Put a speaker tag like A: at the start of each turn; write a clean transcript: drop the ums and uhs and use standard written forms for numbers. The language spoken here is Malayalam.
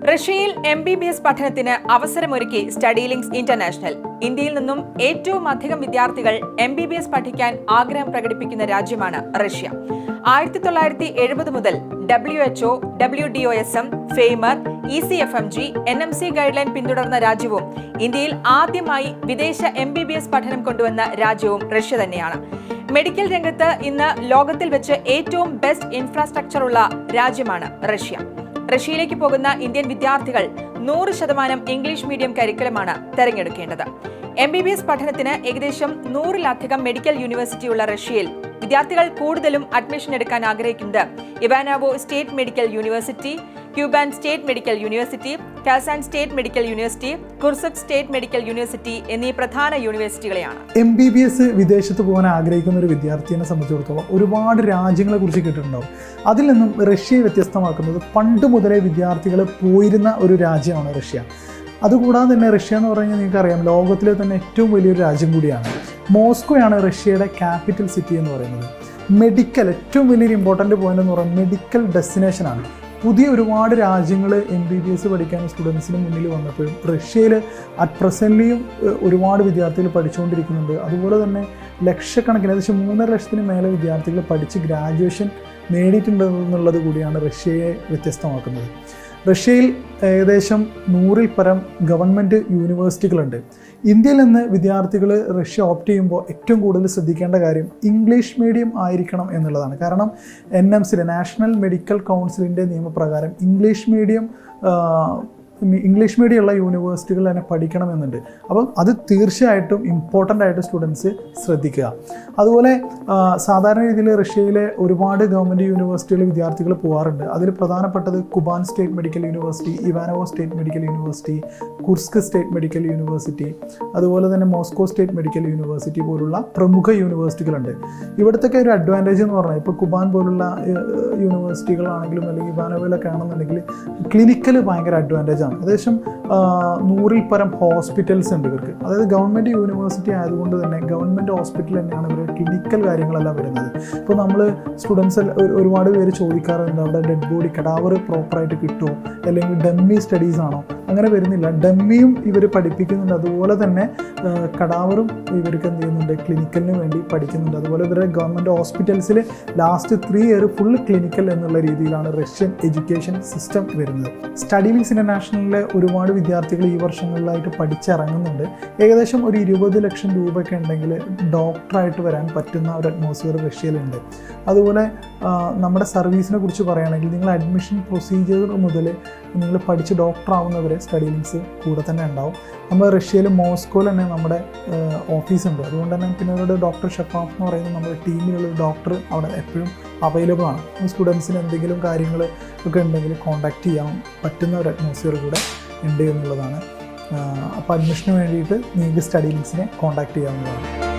A: റഷ്യയിൽ MBBS പഠനത്തിന് അവസരമൊരുക്കി സ്റ്റഡി ലിങ്ക്സ് ഇന്റർനാഷണൽ. ഇന്ത്യയിൽ നിന്നും ഏറ്റവും അധികം വിദ്യാർത്ഥികൾ MBBS പഠിക്കാൻ ആഗ്രഹം പ്രകടിപ്പിക്കുന്ന രാജ്യമാണ് റഷ്യ. 1970 മുതൽ WHO, WDOSM, ഫെയ്മർ, ECFMG, NMC guide line പിന്തുടർന്ന രാജ്യവും ഇന്ത്യയിൽ ആദ്യമായി വിദേശ MBBS പഠനം കൊണ്ടുവന്ന രാജ്യവും റഷ്യ തന്നെയാണ്. മെഡിക്കൽ രംഗത്ത് ഇന്ന് ലോകത്തിൽ വെച്ച് ഏറ്റവും ബെസ്റ്റ് ഇൻഫ്രാസ്ട്രക്ചർ ഉള്ള രാജ്യമാണ് റഷ്യ. റഷ്യയിലേക്ക് പോകുന്ന ഇന്ത്യൻ വിദ്യാർത്ഥികൾ 100% ഇംഗ്ലീഷ് മീഡിയം കരിക്കുലമാണ് തെരഞ്ഞെടുക്കേണ്ടത്. MBBS പഠനത്തിന് ഏകദേശം 100-ലധികം മെഡിക്കൽ യൂണിവേഴ്സിറ്റി ഉള്ള റഷ്യയിൽ വിദ്യാർത്ഥികൾ കൂടുതലും അഡ്മിഷൻ എടുക്കാൻ ആഗ്രഹിക്കുന്നത് Ivanovo State Medical University, Kuban State Medical University, Kazan State Medical University, Kursk State Medical University എന്നീ പ്രധാന യൂണിവേഴ്സിറ്റികളെയാണ്.
B: MBBS വിദേശത്ത് പോകാൻ ആഗ്രഹിക്കുന്ന ഒരു വിദ്യാർത്ഥിയെ സംബന്ധിച്ചിടത്തോളം ഒരുപാട് രാജ്യങ്ങളെ കുറിച്ച് കേട്ടിട്ടുണ്ടാവും. അതിൽ നിന്നും റഷ്യയെ വ്യത്യസ്തമാക്കുന്നത് പണ്ട് മുതലേ വിദ്യാർത്ഥികൾ പോയിരുന്ന ഒരു രാജ്യമാണ് റഷ്യ. അതുകൂടാതെ തന്നെ റഷ്യ എന്ന് പറഞ്ഞാൽ നിങ്ങൾക്കറിയാം, ലോകത്തിലെ തന്നെ ഏറ്റവും വലിയൊരു രാജ്യം കൂടിയാണ്. മോസ്കോയാണ് റഷ്യയുടെ ക്യാപിറ്റൽ സിറ്റി എന്ന് പറയുന്നത്. മെഡിക്കൽ ഏറ്റവും വലിയൊരു ഇമ്പോർട്ടൻ്റ് പോയിന്റ് എന്ന് പറയുന്നത് മെഡിക്കൽ ഡെസ്റ്റിനേഷനാണ്. പുതിയ ഒരുപാട് രാജ്യങ്ങൾ MBBS പഠിക്കാൻ സ്റ്റുഡൻസിന് മുന്നിൽ വന്നപ്പോഴും റഷ്യയിൽ അറ്റ് പ്രസൻ്റ്ലിയും ഒരുപാട് വിദ്യാർത്ഥികൾ പഠിച്ചുകൊണ്ടിരിക്കുന്നുണ്ട്. അതുപോലെ തന്നെ ലക്ഷക്കണക്കിന് ഏകദേശം 3.5 ലക്ഷത്തിന് മേലെ വിദ്യാർത്ഥികൾ പഠിച്ച് ഗ്രാജുവേഷൻ നേടിയിട്ടുണ്ട് എന്നുള്ളത് കൂടിയാണ് റഷ്യയെ വ്യത്യസ്തമാക്കുന്നത്. റഷ്യയിൽ ഏകദേശം 100-ൽ പരം ഗവൺമെൻറ് യൂണിവേഴ്സിറ്റികളുണ്ട്. ഇന്ത്യയിൽ നിന്ന് വിദ്യാർത്ഥികൾ റഷ്യ ഓപ്റ്റ് ചെയ്യുമ്പോൾ ഏറ്റവും കൂടുതൽ ശ്രദ്ധിക്കേണ്ട കാര്യം ഇംഗ്ലീഷ് മീഡിയം ആയിരിക്കണം എന്നുള്ളതാണ്. കാരണം NMC നാഷണൽ മെഡിക്കൽ കൗൺസിലിൻ്റെ നിയമപ്രകാരം ഇംഗ്ലീഷ് മീഡിയം ഉള്ള യൂണിവേഴ്സിറ്റികൾ തന്നെ പഠിക്കണമെന്നുണ്ട്. അപ്പം അത് തീർച്ചയായിട്ടും ഇമ്പോർട്ടൻ്റ് ആയിട്ട് സ്റ്റുഡൻസ് ശ്രദ്ധിക്കുക. അതുപോലെ സാധാരണ രീതിയിൽ റഷ്യയിലെ ഒരുപാട് ഗവൺമെൻറ് യൂണിവേഴ്സിറ്റികൾ വിദ്യാർത്ഥികൾ പോകാറുണ്ട്. അതിൽ പ്രധാനപ്പെട്ടത് Kuban state Medical university, Ivanovo State Medical university, Kursk state Medical university, അതുപോലെ തന്നെ മോസ്കോ സ്റ്റേറ്റ് മെഡിക്കൽ യൂണിവേഴ്സിറ്റി പോലുള്ള പ്രമുഖ യൂണിവേഴ്സിറ്റികളുണ്ട്. ഇവിടുത്തെ ഒരു അഡ്വാൻറ്റേജ് എന്ന് പറഞ്ഞാൽ ഇപ്പോൾ കുബാൻ പോലുള്ള യൂണിവേഴ്സിറ്റികളാണെങ്കിലും അല്ലെങ്കിൽ ഇവാനോവയിലൊക്കെ ആണെന്നുണ്ടെങ്കിൽ ക്ലിനിക്കൽ ഭയങ്കര അഡ്വാൻറ്റേജ് ആണ്. ഏകദേശം 100-ൽ പരം ഹോസ്പിറ്റൽസ് ഉണ്ട് ഇവർക്ക്. അതായത് ഗവൺമെൻറ് യൂണിവേഴ്സിറ്റി ആയതുകൊണ്ട് തന്നെ ഗവൺമെൻറ് ഹോസ്പിറ്റൽ തന്നെയാണ് ഇവർ ക്ലിനിക്കൽ കാര്യങ്ങളെല്ലാം വരുന്നത്. ഇപ്പോൾ നമ്മൾ സ്റ്റുഡൻസ് ഒരുപാട് പേര് ചോദിക്കാറുണ്ട്, അവിടെ ഡെഡ് ബോഡി കടാവർ പ്രോപ്പറായിട്ട് കിട്ടുമോ, അല്ലെങ്കിൽ ഡമ്മി സ്റ്റഡീസ് ആണോ? അങ്ങനെ വരുന്നില്ല. ഡമ്മിയും ഇവർ പഠിപ്പിക്കുന്നുണ്ട്, അതുപോലെ തന്നെ കടാവറും ഇവർക്ക് എന്ത് ചെയ്യുന്നുണ്ട്, ക്ലിനിക്കലിന് വേണ്ടി പഠിക്കുന്നുണ്ട്. അതുപോലെ ഇവരുടെ ഗവൺമെൻറ് ഹോസ്പിറ്റൽസിൽ ലാസ്റ്റ് 3 ഇയർ ഫുൾ ക്ലിനിക്കൽ എന്നുള്ള രീതിയിലാണ് റഷ്യൻ എഡ്യൂക്കേഷൻ സിസ്റ്റം വരുന്നത്. സ്റ്റഡി ലിങ്ക്സ് ഇന്റർനാഷണലിലെ ഒരുപാട് വിദ്യാർത്ഥികൾ ഈ വർഷങ്ങളിലായിട്ട് പഠിച്ചിറങ്ങുന്നുണ്ട്. ഏകദേശം ഒരു 20 ലക്ഷം രൂപയൊക്കെ ഉണ്ടെങ്കിൽ ഡോക്ടറായിട്ട് വരാൻ പറ്റുന്ന ഒരു അറ്റ്മോസ്ഫിയർ റഷ്യയിലുണ്ട്. അതുപോലെ നമ്മുടെ സർവീസിനെ കുറിച്ച് പറയുകയാണെങ്കിൽ നിങ്ങൾ അഡ്മിഷൻ പ്രൊസീജിയർ മുതൽ നിങ്ങൾ പഠിച്ച് ഡോക്ടറാവുന്നവരെ സ്റ്റഡി ലിങ്ക്സ് കൂടെ തന്നെ ഉണ്ടാവും. നമ്മൾ റഷ്യയിൽ മോസ്കോയിൽ തന്നെ നമ്മുടെ ഓഫീസുണ്ട്. അതുകൊണ്ട് തന്നെ പിന്നെ അവരുടെ ഡോക്ടർ ഷെപ്പാഫ് എന്ന് പറയുന്ന നമ്മുടെ ടീമിലുള്ള ഡോക്ടർ അവിടെ എപ്പോഴും അവൈലബിൾ ആണ്. സ്റ്റുഡൻസിന് എന്തെങ്കിലും കാര്യങ്ങൾ ഒക്കെ ഉണ്ടെങ്കിൽ കോൺടാക്റ്റ് ചെയ്യാൻ പറ്റുന്ന ഒരു അറ്റ്മോസ്ഫിയർ കൂടെ ഉണ്ട് എന്നുള്ളതാണ്. അപ്പോൾ അഡ്മിഷന് വേണ്ടിയിട്ട് നിങ്ങൾക്ക് സ്റ്റഡി ലിങ്ക്സിനെ കോൺടാക്റ്റ് ചെയ്യാവുന്നതാണ്.